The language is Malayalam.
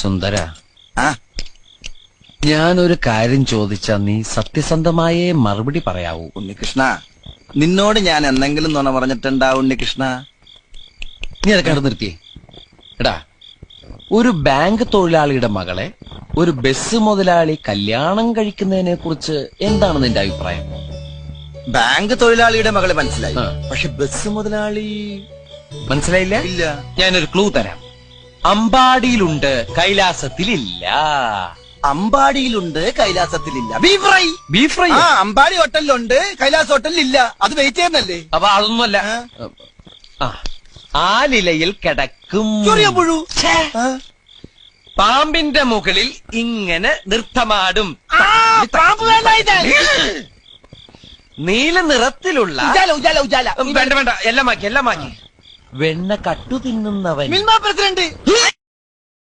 സുന്ദര, ആ ഞാനൊരു കാര്യം ചോദിച്ചാ നീ സത്യസന്ധമായേ മറുപടി പറയാവൂ. ഉണ്ണികൃഷ്ണ, നിന്നോട് ഞാൻ എന്തെങ്കിലും നുണ പറഞ്ഞിട്ടുണ്ടാ ഉണ്ണികൃഷ്ണ? നീ അതൊക്കെ അവിടെ നിർത്തിയേ. എടാ, ഒരു ബാങ്ക് തൊഴിലാളിയുടെ മകളെ ഒരു ബസ് മുതലാളി കല്യാണം കഴിക്കുന്നതിനെ കുറിച്ച് എന്താണ് നിന്റെ അഭിപ്രായം? ബാങ്ക് തൊഴിലാളിയുടെ മകളെ മനസ്സിലായി, ആ. പക്ഷെ ബസ് മുതലാളി മനസ്സിലായില്ല? ഇല്ല. ഞാനൊരു ക്ലൂ തരാം. അമ്പാടിയിലുണ്ട്, കൈലാസത്തിലില്ല. അമ്പാടിയിലുണ്ട്, കൈലാസത്തിലില്ല. Beef fry. Beef fry. ആ, അമ്പാടി ഹോട്ടലിലുണ്ട്, കൈലാസ് ഹോട്ടലിലില്ല. അത് വെയിറ്റ് ചെയ്യുന്നല്ലേ? അപ്പൊ അതൊന്നുമല്ല. ആ, ആലിലയിൽ കിടക്കും ചെറിയ പുഴു. ആ. പാമ്പിന്റെ മുകളിൽ ഇങ്ങനെ നൃത്തമാടും. നീല നിറത്തിലുള്ള ഉജാല ഉജാല ഉജാല. വേണ്ട വേണ്ട, എല്ലാം മാക്കി. വെണ്ണ കട്ടു തിന്നുന്നവൻ. മിൽമ പ്രസിഡന്റ്.